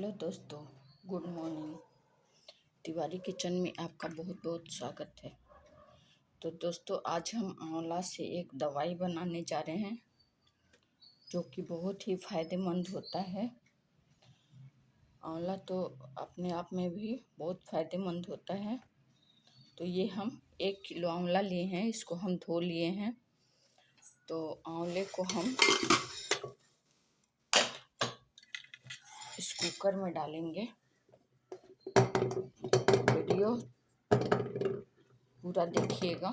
Hello दोस्तों, good morning. Tiwari kitchen में आपका बहुत बहुत स्वागत है। तो दोस्तों, आज हम आंवला से एक दवाई बनाने जा रहे हैं जो कि बहुत ही फ़ायदेमंद होता है। आंवला तो अपने आप में भी बहुत फ़ायदेमंद होता है। तो ये हम 1 किलो आंवला लिए हैं, इसको हम धो लिए हैं। तो आंवले को हम इस कुकर में डालेंगे। वीडियो पूरा देखिएगा,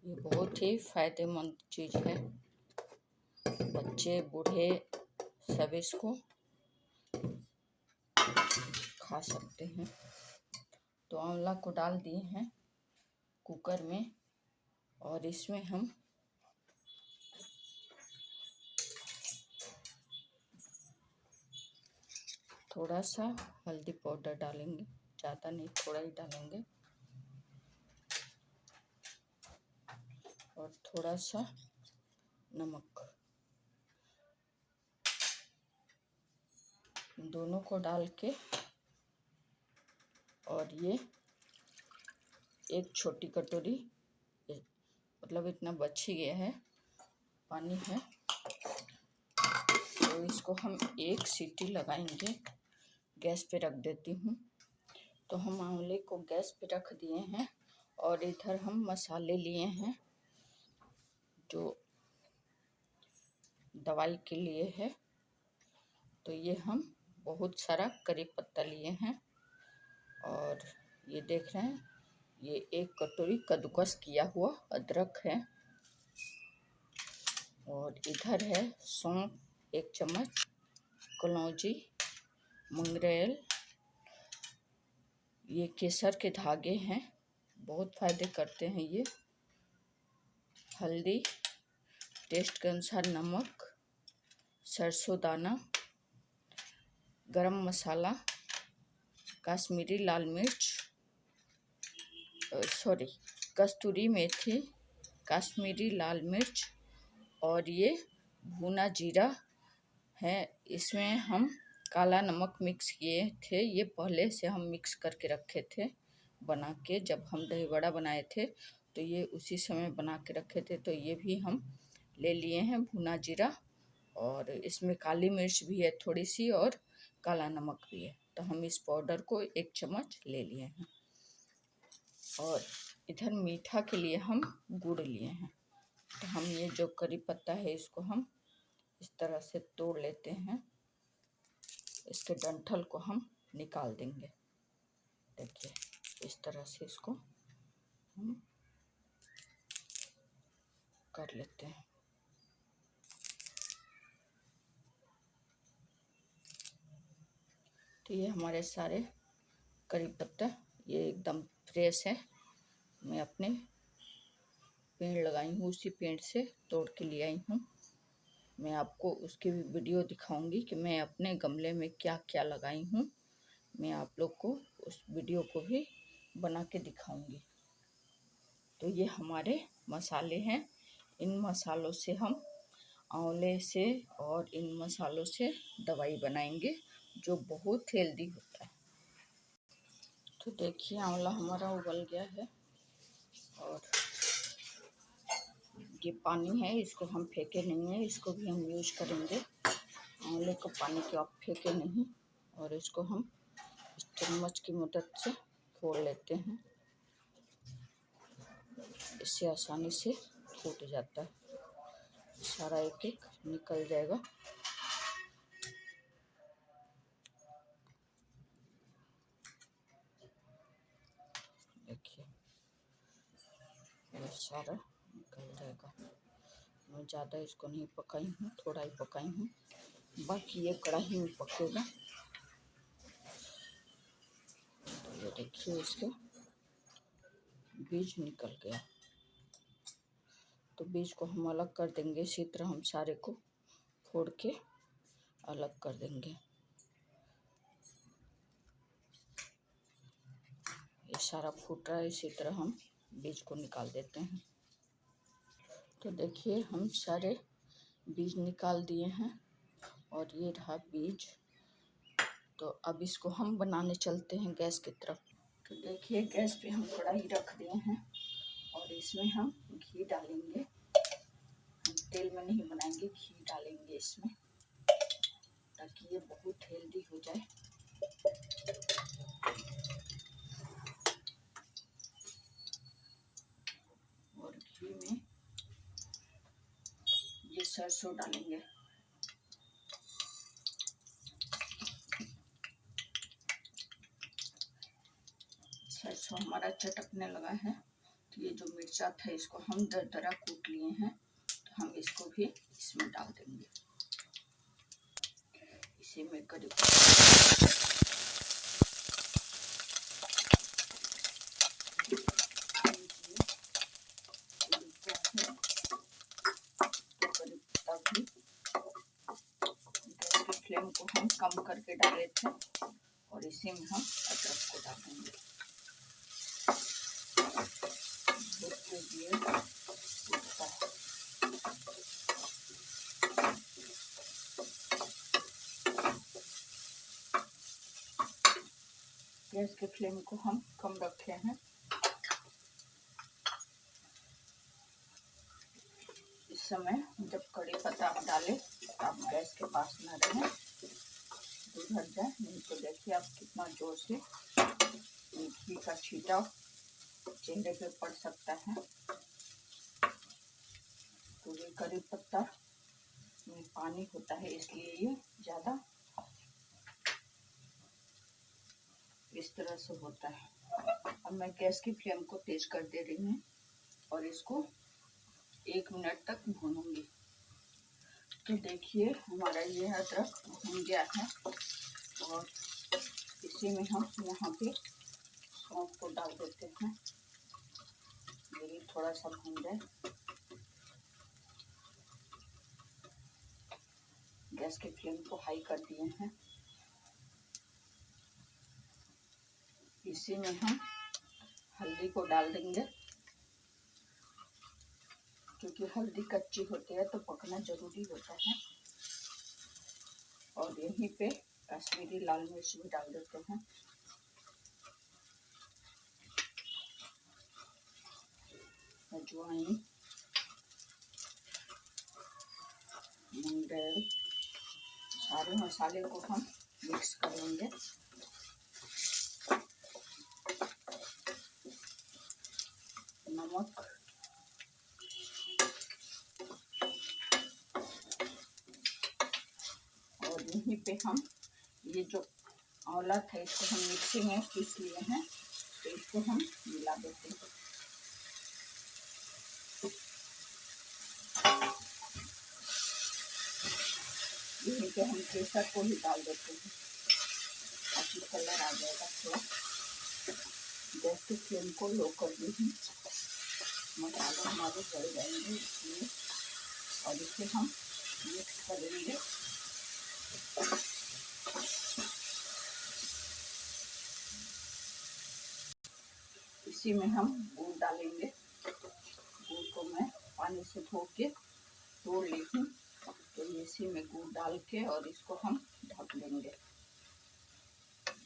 ये बहुत ही फ़ायदेमंद चीज़ है। बच्चे बूढ़े सब इसको खा सकते हैं। तो आंवला को डाल दिए हैं कुकर में और इसमें हम थोड़ा सा हल्दी पाउडर डालेंगे, ज़्यादा नहीं, थोड़ा ही डालेंगे। और थोड़ा सा नमक, दोनों को डाल के, और ये एक छोटी कटोरी, मतलब इतना बच ही गया है, पानी है। तो इसको हम 1 सीटी लगाएंगे। गैस पे रख देती हूँ। तो हम आंवले को गैस पे रख दिए हैं और इधर हम मसाले लिए हैं जो दवाई के लिए है। तो ये हम बहुत सारा करी पत्ता लिए हैं और ये देख रहे हैं, ये 1 कटोरी कद्दूकस किया हुआ अदरक है। और इधर है सौंफ 1 चम्मच, कलौंजी, मंगरेल, ये केसर के धागे हैं, बहुत फ़ायदे करते हैं ये। हल्दी, टेस्ट के अनुसार नमक, सरसों दाना, गरम मसाला, कश्मीरी लाल मिर्च, कस्तूरी मेथी, कश्मीरी लाल मिर्च, और ये भुना जीरा है। इसमें हम काला नमक मिक्स किए थे, ये पहले से हम मिक्स करके रखे थे बना के। जब हम दही बड़ा बनाए थे तो ये उसी समय बना के रखे थे। तो ये भी हम ले लिए हैं, भुना जीरा, और इसमें काली मिर्च भी है थोड़ी सी और काला नमक भी है। तो हम इस पाउडर को 1 चम्मच ले लिए हैं। और इधर मीठा के लिए हम गुड़ लिए हैं। तो हम ये जो करी पत्ता है इसको हम इस तरह से तोड़ लेते हैं। इसके डंठल को हम निकाल देंगे। देखिए, इस तरह से इसको हम कर लेते हैं। तो ये हमारे सारे करी पत्ता ये एकदम फ्रेश है। मैं अपने पेड़ लगाई हूँ, उसी पेड़ से तोड़ के ले आई हूँ। मैं आपको उसकी भी वीडियो दिखाऊंगी कि मैं अपने गमले में क्या क्या लगाई हूँ। मैं आप लोग को उस वीडियो को भी बना के दिखाऊंगी। तो ये हमारे मसाले हैं। इन मसालों से हम आंवले से और इन मसालों से दवाई बनाएंगे जो बहुत हेल्दी होता है। तो देखिए, आंवला हमारा उबल गया है और ये पानी है, इसको हम फेंके नहीं है, इसको भी हम यूज करेंगे। आंवले को पानी को आप फेंके नहीं। और इसको हम इस चम्मच की मदद से फोड़ लेते हैं, इससे आसानी से फूट जाता है, सारा एक एक निकल जाएगा। देखिए, ये सारा निकल जाएगा। मैं ज़्यादा इसको नहीं पकाई हूँ, थोड़ा ही पकाई हूँ, बाकी ये कढ़ाई में पकेगा। तो ये देखिए, इसके बीज निकल गया। तो बीज को हम अलग कर देंगे। इसी तरह हम सारे को फोड़ के अलग कर देंगे। ये सारा फूट रहा है, इसी तरह हम बीज को निकाल देते हैं। तो देखिए, हम सारे बीज निकाल दिए हैं और ये रहा बीज। तो अब इसको हम बनाने चलते हैं गैस की तरफ। तो देखिए गैस पे हम कढ़ाई रख दिए हैं और इसमें हम घी डालेंगे। हम तेल में नहीं बनाएंगे, घी डालेंगे इसमें ताकि ये बहुत हेल्दी हो जाए। और घी में ये सरसों डालेंगे। सरसों हमारा चटकने लगा है तो ये जो मिर्चा था इसको हम दरदरा कूट लिए हैं, तो हम इसको भी इसमें डाल देंगे। इसी में करीब फ्लेम को हम कम करके डाले थे और इसी में हम अदरक को डालेंगे। गैस के फ्लेम को हम कम रखे हैं। इस समय जब कड़ी पत्ता आप डालें तो आप गैस के पास न रहें, दूर हट जाए, नहीं तो देखिए आप कितना जोर से घी का छींटा चेहरे पे पड़ सकता है। तो ये कड़ी पत्ता में पानी होता है इसलिए ये ज़्यादा इस तरह से होता है। अब मैं गैस की फ्लेम को तेज कर दे रही हूँ और इसको 1 मिनट तक भूनूंगी। तो देखिए हमारा ये अदरक भून गया है और इसी में हम यहाँ पे सौंफ को डाल देते हैं। ये थोड़ा सा भून जाए। गैस के फ्लेम को हाई कर दिए हैं। इसी में हम हल्दी को डाल देंगे, क्योंकि हल्दी कच्ची होती है तो पकना जरूरी होता है। और यहीं पे कश्मीरी लाल मिर्च भी डाल देते हैं। अजवाइन, मुंगरेल, सारे मसाले को हम मिक्स कर लेंगे। नमक, और यहीं पे हम ये जो आंवला था इसको हम मिक्सी में पीस लिए हैं, तो इसको हम मिला देते हैं। यहीं पे हम केसर को भी डाल देते हैं ताकि कलर आ जाएगा थोड़ा। गैस की फ्लेम को लो कर दी हूँ, मसाले हमारे जल जाएंगे इसलिए, और इसे हम मिक्स करेंगे। इसी में हम गुड़ डालेंगे। गुड़ को मैं पानी से धो के तोड़ ली हूँ, तो इसी में गुड़ डाल के और इसको हम ढक देंगे।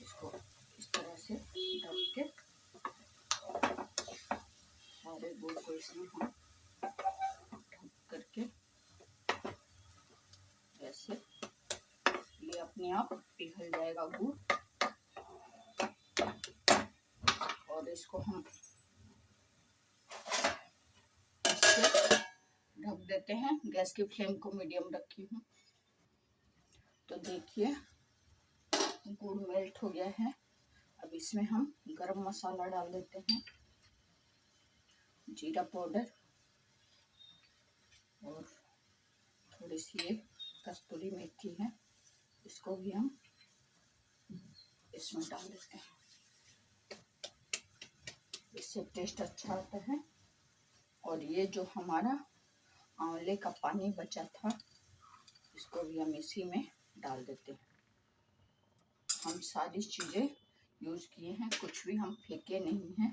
इसको इस तरह से ढक के सारे गुड़ को इसमें हम ढक करके ऐसे ये अपने आप पिघल जाएगा गुड़। और इसको हम ढक देते हैं। गैस की फ्लेम को मीडियम रखी हूँ। तो देखिए गुड़ मेल्ट हो गया है। अब इसमें हम गरम मसाला डाल देते हैं, जीरा पाउडर, और थोड़ी सी ये कस्तूरी मेथी है, इसको भी हम इसमें डाल देते हैं। इससे टेस्ट अच्छा आता है। और ये जो हमारा आंवले का पानी बचा था इसको भी हम इसी में डाल देते हैं। हम सारी चीज़ें यूज किए हैं, कुछ भी हम फेंके नहीं हैं।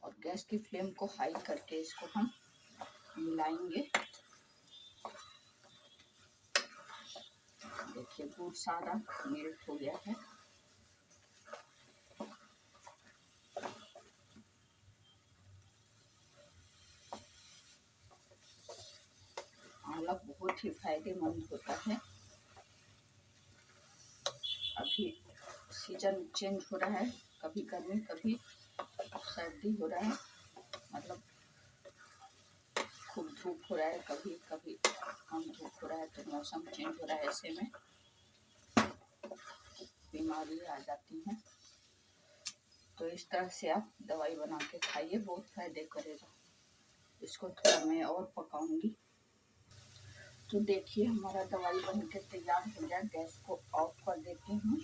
और गैस की फ्लेम को हाई करके इसको हम मिलाएंगे। देखिए गुड़ सारा मेल्ट हो गया है। बहुत ही फायदेमंद होता है। अभी सीजन चेंज हो रहा है, कभी गर्मी कभी सर्दी हो रहा है, मतलब खूब धूप हो रहा है, कभी कभी कम धूप हो रहा है, तो मौसम चेंज हो रहा है, ऐसे में बीमारी आ जाती हैं। तो इस तरह से आप दवाई बना के खाइए, बहुत फायदे करेगा। इसको थोड़ा मैं और पकाऊंगी। तो देखिए हमारा दवाई बन के तैयार हो गया। गैस को ऑफ कर देती हूँ।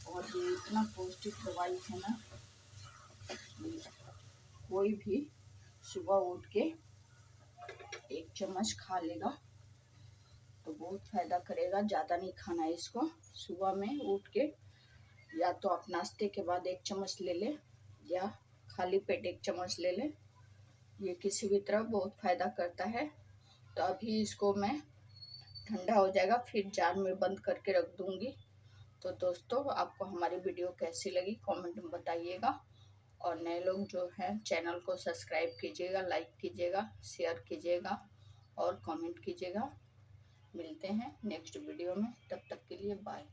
और ये इतना पौष्टिक दवाई है ना, कोई भी सुबह उठ के 1 चम्मच खा लेगा तो बहुत फायदा करेगा। ज़्यादा नहीं खाना है इसको। सुबह में उठ के या तो आप नाश्ते के बाद 1 चम्मच ले लें या खाली पेट 1 चम्मच ले लें। ये किसी भी तरह बहुत फायदा करता है। तो अभी इसको मैं ठंडा हो जाएगा फिर जार में बंद करके रख दूंगी। तो दोस्तों आपको हमारी वीडियो कैसी लगी कमेंट में बताइएगा। और नए लोग जो हैं चैनल को सब्सक्राइब कीजिएगा, लाइक कीजिएगा, शेयर कीजिएगा और कमेंट कीजिएगा। मिलते हैं नेक्स्ट वीडियो में, तब तक के लिए बाय।